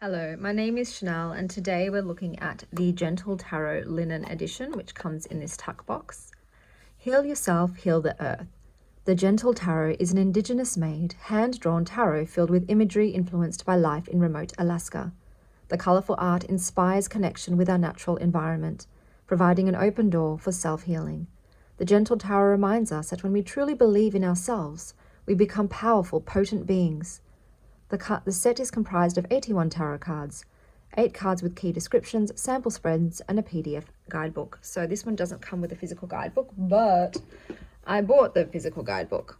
Hello, my name is Chanel and today we're looking at the Gentle Tarot Linen Edition, which comes in this tuck box. Heal yourself, heal the earth. The Gentle Tarot is an indigenous-made, hand-drawn tarot filled with imagery influenced by life in remote Alaska. The colourful art inspires connection with our natural environment, providing an open door for self-healing. The Gentle Tarot reminds us that when we truly believe in ourselves, we become powerful, potent beings. The set is comprised of 81 tarot cards, 8 cards with key descriptions, sample spreads, and a PDF guidebook. So this one doesn't come with a physical guidebook, but I bought the physical guidebook.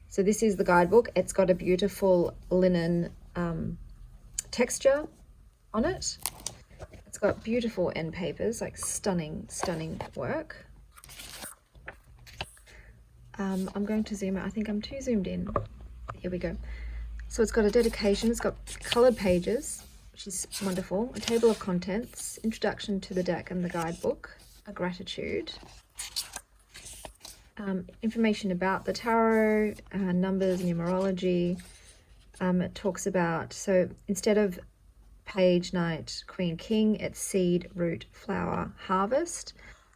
So this is the guidebook. It's got a beautiful linen texture on it. It's got beautiful end papers, like stunning, stunning work. I'm going to zoom out. I think I'm too zoomed in. Here we go. So it's got a dedication, it's got coloured pages, which is wonderful, a table of contents, introduction to the deck and the guidebook, a gratitude, information about the tarot, numbers, numerology. It talks about, so instead of page, knight, queen, king, it's seed, root, flower, harvest.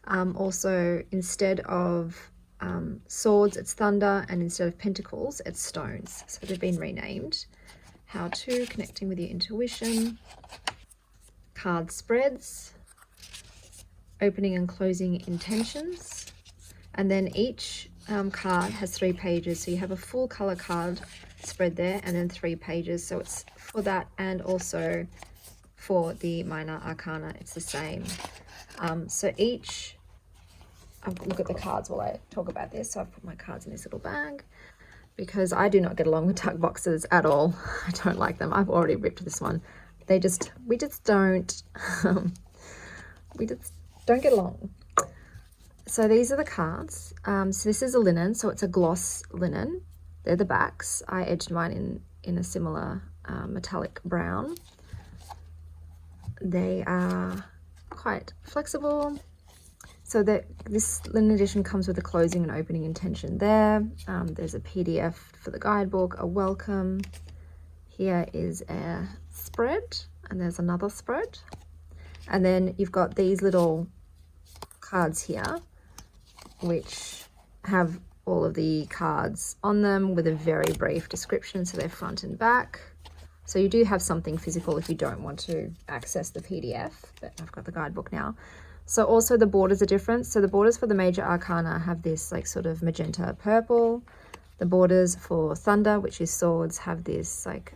Also, instead of swords, it's thunder, and instead of pentacles, it's stones. So they've been renamed. How to, connecting with your intuition, card spreads, opening and closing intentions, and then each card has 3 pages. So you have a full color card spread there, and then 3 pages. So it's for that, and also for the minor arcana, it's the same. So each look at the cards while I talk about this. So I've put my cards in this little bag because I do not get along with tuck boxes at all. I don't like them. I've already ripped this one. We just don't get along. So these are the cards. So this is a linen, so it's a gloss linen. They're the backs. I edged mine in a similar metallic brown. They are quite flexible. So this linen edition comes with a closing and opening intention there. There's a PDF for the guidebook, a welcome. Here is a spread, and there's another spread. And then you've got these little cards here, which have all of the cards on them with a very brief description. So they're front and back. So you do have something physical if you don't want to access the PDF, but I've got the guidebook now. So also the borders are different. So the borders for the major arcana have this like sort of magenta purple. The borders for thunder, which is swords, have this like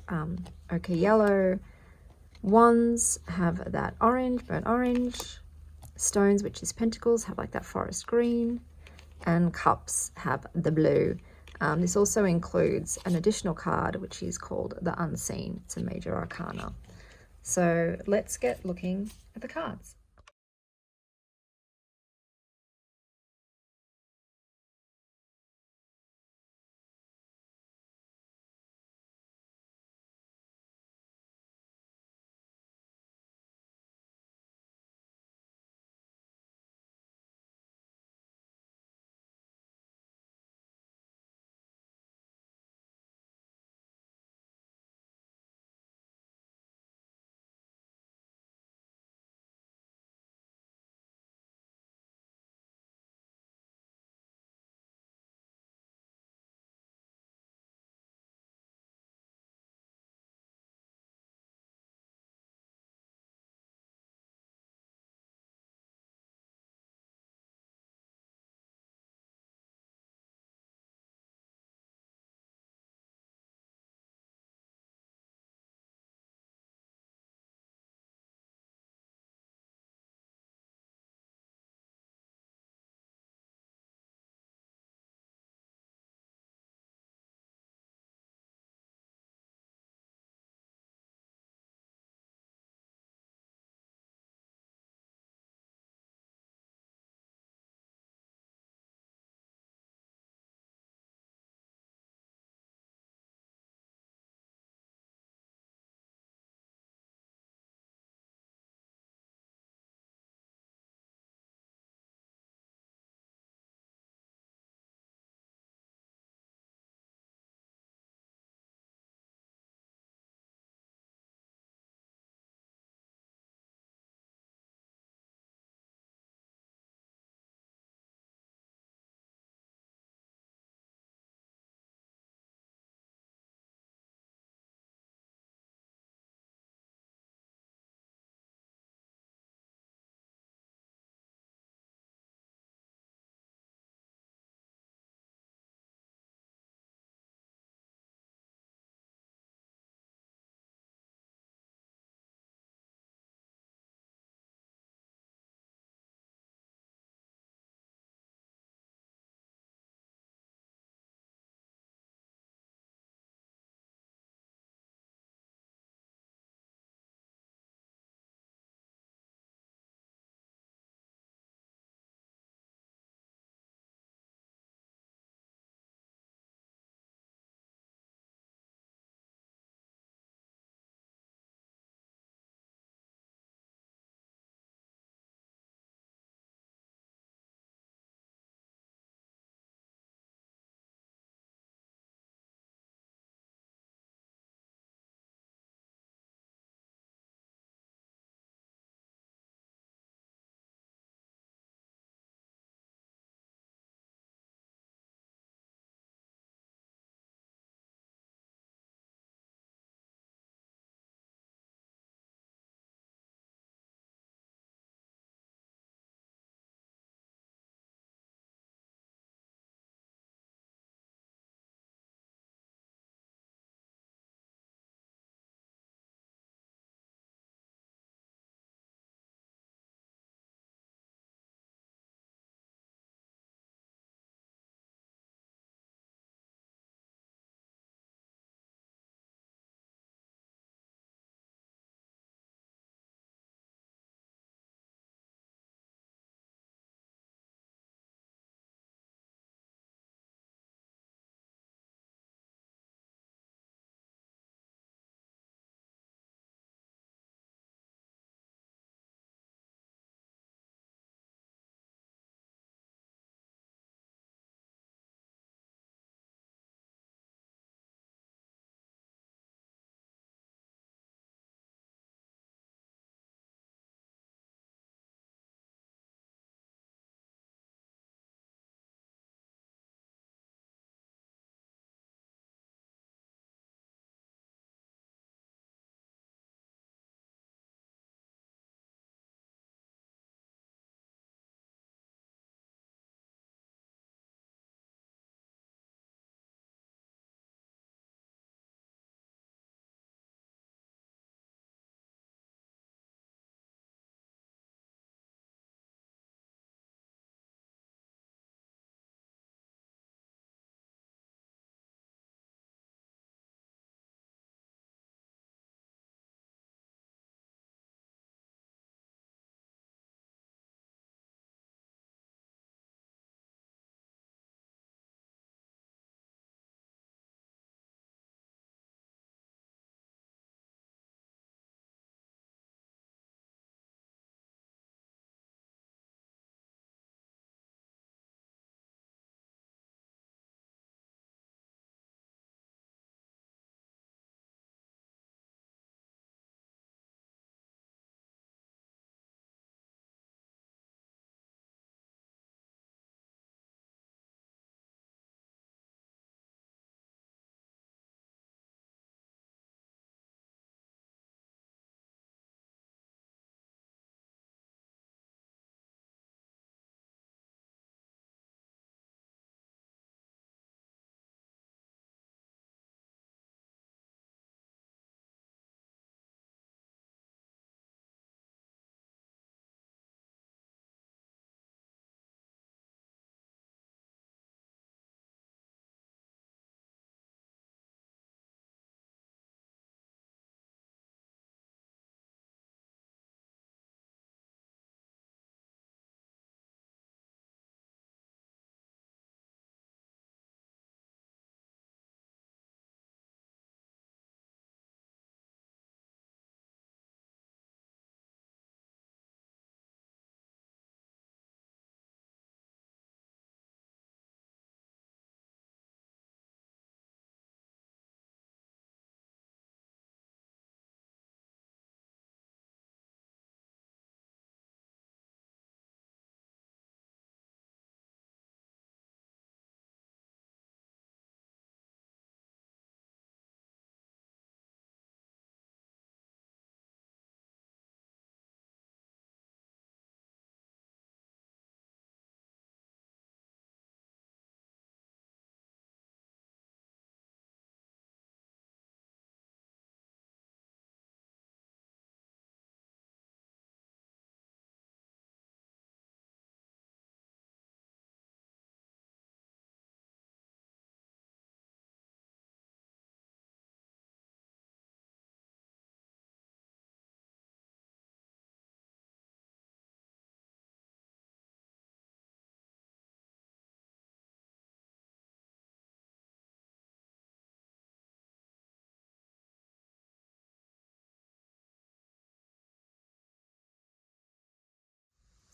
ochre yellow. Wands have that orange, burnt orange. Stones, which is pentacles, have like that forest green. And cups have the blue. This also includes an additional card, which is called the Unseen. It's a major arcana. So let's get looking at the cards.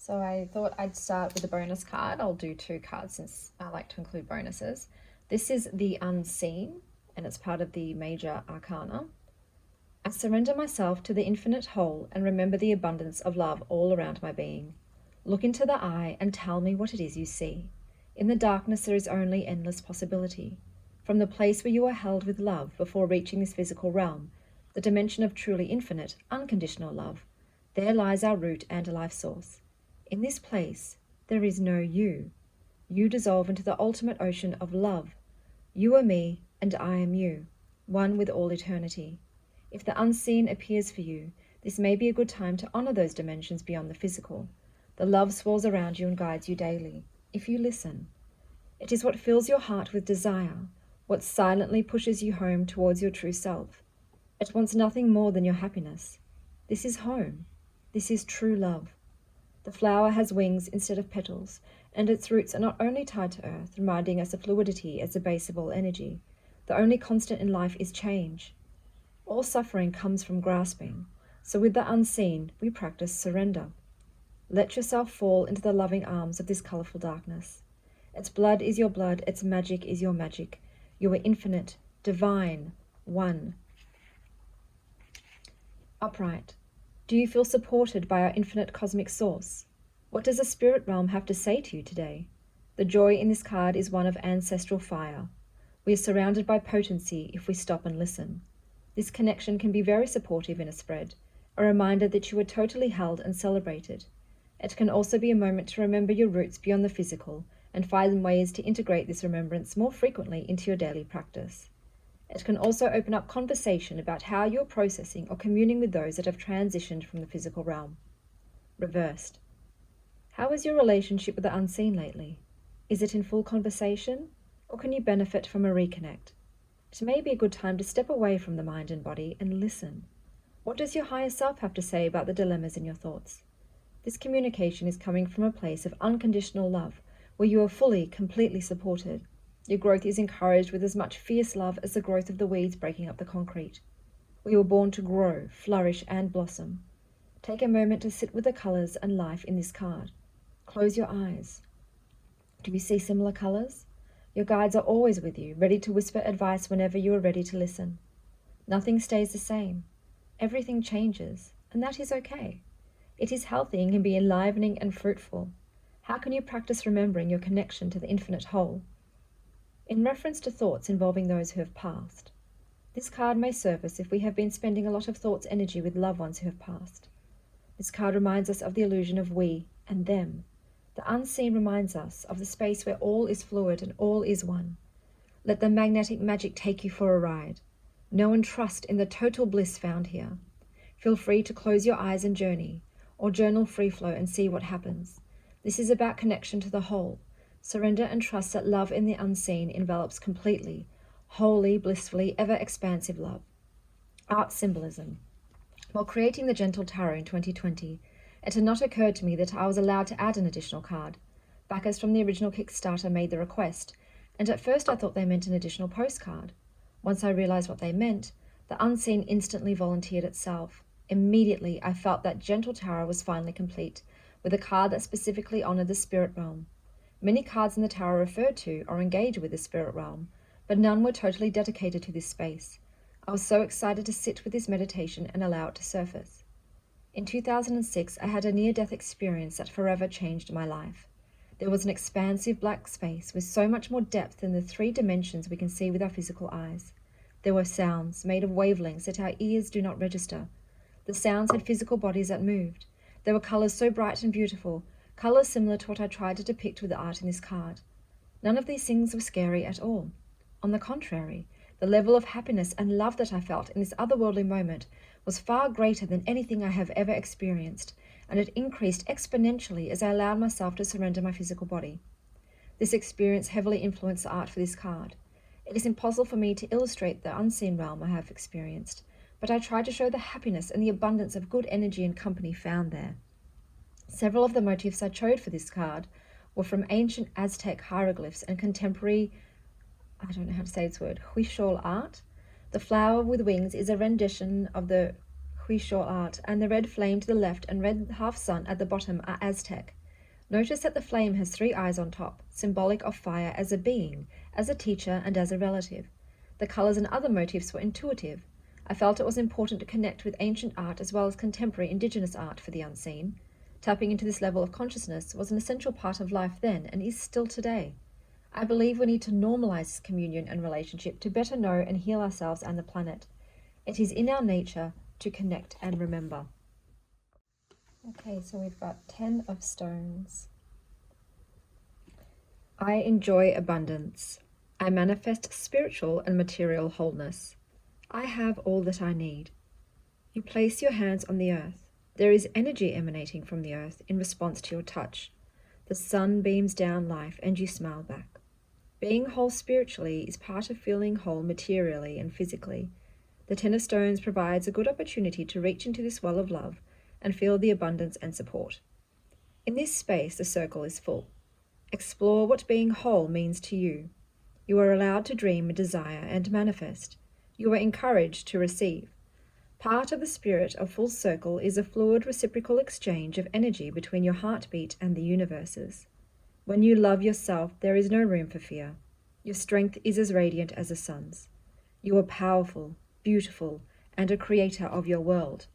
So I thought I'd start with a bonus card. I'll do 2 cards since I like to include bonuses. This is the Unseen, and it's part of the Major Arcana. I surrender myself to the infinite whole and remember the abundance of love all around my being. Look into the eye and tell me what it is you see. In the darkness there is only endless possibility. From the place where you are held with love before reaching this physical realm, the dimension of truly infinite, unconditional love, there lies our root and life source. In this place, there is no you. You dissolve into the ultimate ocean of love. You are me, and I am you, one with all eternity. If the unseen appears for you, this may be a good time to honor those dimensions beyond the physical. The love swirls around you and guides you daily, if you listen. It is what fills your heart with desire, what silently pushes you home towards your true self. It wants nothing more than your happiness. This is home. This is true love. The flower has wings instead of petals, and its roots are not only tied to earth, reminding us of fluidity as the base of all energy. The only constant in life is change. All suffering comes from grasping, so with the unseen, we practice surrender. Let yourself fall into the loving arms of this colorful darkness. Its blood is your blood, its magic is your magic. You are infinite, divine, one. Upright. Do you feel supported by our infinite cosmic source? What does the spirit realm have to say to you today? The joy in this card is one of ancestral fire. We are surrounded by potency if we stop and listen. This connection can be very supportive in a spread, a reminder that you are totally held and celebrated. It can also be a moment to remember your roots beyond the physical and find ways to integrate this remembrance more frequently into your daily practice. It can also open up conversation about how you're processing or communing with those that have transitioned from the physical realm. Reversed. How is your relationship with the unseen lately? Is it in full conversation, or can you benefit from a reconnect? It may be a good time to step away from the mind and body and listen. What does your higher self have to say about the dilemmas in your thoughts? This communication is coming from a place of unconditional love, where you are fully, completely supported. Your growth is encouraged with as much fierce love as the growth of the weeds breaking up the concrete. We were born to grow, flourish, and blossom. Take a moment to sit with the colors and life in this card. Close your eyes. Do you see similar colors? Your guides are always with you, ready to whisper advice whenever you are ready to listen. Nothing stays the same. Everything changes, and that is okay. It is healthy and can be enlivening and fruitful. How can you practice remembering your connection to the infinite whole? In reference to thoughts involving those who have passed, this card may serve us if we have been spending a lot of thought's energy with loved ones who have passed. This card reminds us of the illusion of we and them. The unseen reminds us of the space where all is fluid and all is one. Let the magnetic magic take you for a ride. Know and trust in the total bliss found here. Feel free to close your eyes and journey, or journal free flow and see what happens. This is about connection to the whole. Surrender and trust that love in the unseen envelops completely, wholly, blissfully, ever-expansive love. Art symbolism. While creating the Gentle Tarot in 2020, it had not occurred to me that I was allowed to add an additional card. Backers from the original Kickstarter made the request, and at first I thought they meant an additional postcard. Once I realized what they meant, the unseen instantly volunteered itself. Immediately, I felt that Gentle Tarot was finally complete, with a card that specifically honored the spirit realm. Many cards in the tarot referred to or engaged with the spirit realm, but none were totally dedicated to this space. I was so excited to sit with this meditation and allow it to surface. In 2006, I had a near-death experience that forever changed my life. There was an expansive black space with so much more depth than the 3 dimensions we can see with our physical eyes. There were sounds made of wavelengths that our ears do not register. The sounds had physical bodies that moved. There were colors so bright and beautiful, colors similar to what I tried to depict with the art in this card. None of these things were scary at all. On the contrary, the level of happiness and love that I felt in this otherworldly moment was far greater than anything I have ever experienced, and it increased exponentially as I allowed myself to surrender my physical body. This experience heavily influenced the art for this card. It is impossible for me to illustrate the unseen realm I have experienced, but I try to show the happiness and the abundance of good energy and company found there. Several of the motifs I chose for this card were from ancient Aztec hieroglyphs and contemporary, I don't know how to say this word, Huichol art. The flower with wings is a rendition of the Huichol art, and the red flame to the left and red half sun at the bottom are Aztec. Notice that the flame has 3 eyes on top, symbolic of fire as a being, as a teacher, and as a relative. The colors and other motifs were intuitive. I felt it was important to connect with ancient art as well as contemporary indigenous art for the unseen. Tapping into this level of consciousness was an essential part of life then and is still today. I believe we need to normalize this communion and relationship to better know and heal ourselves and the planet. It is in our nature to connect and remember. Okay, so we've got 10 of stones. I enjoy abundance. I manifest spiritual and material wholeness. I have all that I need. You place your hands on the earth. There is energy emanating from the earth in response to your touch. The sun beams down life and you smile back. Being whole spiritually is part of feeling whole materially and physically. The 10 of stones provides a good opportunity to reach into this well of love and feel the abundance and support. In this space, the circle is full. Explore what being whole means to you. You are allowed to dream, desire, and manifest. You are encouraged to receive. Part of the spirit of full circle is a fluid reciprocal exchange of energy between your heartbeat and the universes. When you love yourself, there is no room for fear. Your strength is as radiant as the sun's. You are powerful, beautiful, and a creator of your world.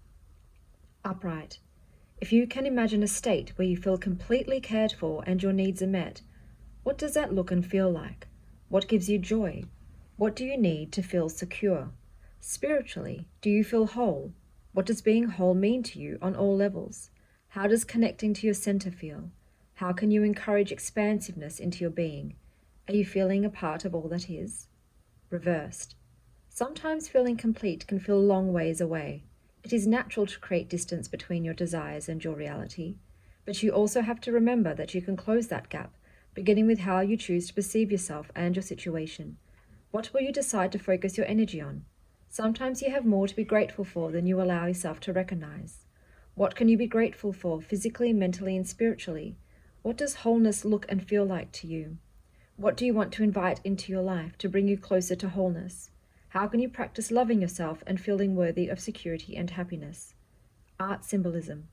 Upright. If you can imagine a state where you feel completely cared for and your needs are met, what does that look and feel like? What gives you joy? What do you need to feel secure? Spiritually, do you feel whole? What does being whole mean to you on all levels? How does connecting to your center feel? How can you encourage expansiveness into your being? Are you feeling a part of all that is? Reversed. Sometimes feeling complete can feel long ways away. It is natural to create distance between your desires and your reality, but you also have to remember that you can close that gap, beginning with how you choose to perceive yourself and your situation. What will you decide to focus your energy on? Sometimes you have more to be grateful for than you allow yourself to recognize. What can you be grateful for physically, mentally, and spiritually? What does wholeness look and feel like to you? What do you want to invite into your life to bring you closer to wholeness? How can you practice loving yourself and feeling worthy of security and happiness? Art symbolism.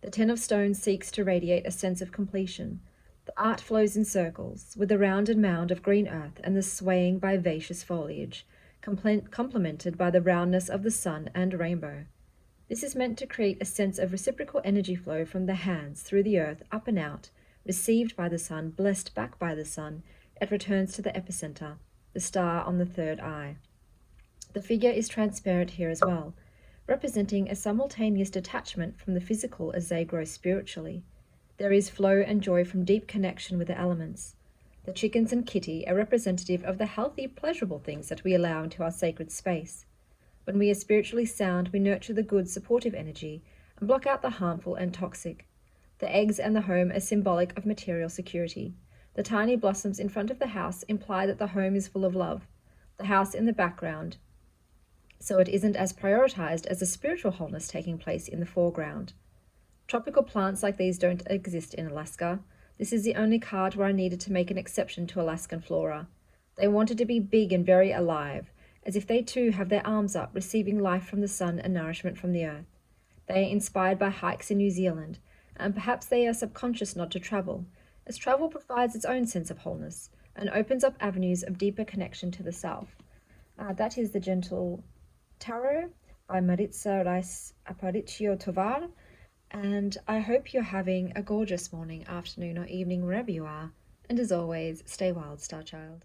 The 10 of stones seeks to radiate a sense of completion. The art flows in circles, with the rounded mound of green earth and the swaying vivacious foliage, complemented by the roundness of the sun and rainbow. This is meant to create a sense of reciprocal energy flow from the hands through the earth up and out, received by the sun, blessed back by the sun. It returns to the epicenter, the star on the 3rd eye. The figure is transparent here as well, representing a simultaneous detachment from the physical as they grow spiritually. There is flow and joy from deep connection with the elements. The chickens and kitty are representative of the healthy, pleasurable things that we allow into our sacred space. When we are spiritually sound, we nurture the good, supportive energy and block out the harmful and toxic. The eggs and the home are symbolic of material security. The tiny blossoms in front of the house imply that the home is full of love. The house in the background, so it isn't as prioritized as the spiritual wholeness taking place in the foreground. Tropical plants like these don't exist in Alaska. This is the only card where I needed to make an exception to Alaskan flora. They wanted to be big and very alive, as if they too have their arms up, receiving life from the sun and nourishment from the earth. They are inspired by hikes in New Zealand, and perhaps they are a subconscious nod to travel, as travel provides its own sense of wholeness and opens up avenues of deeper connection to the self. That is the Gentle Tarot by Maritza Reis Aparicio Tovar, and I hope you're having a gorgeous morning, afternoon, or evening wherever you are, and as always, stay wild, Star Child.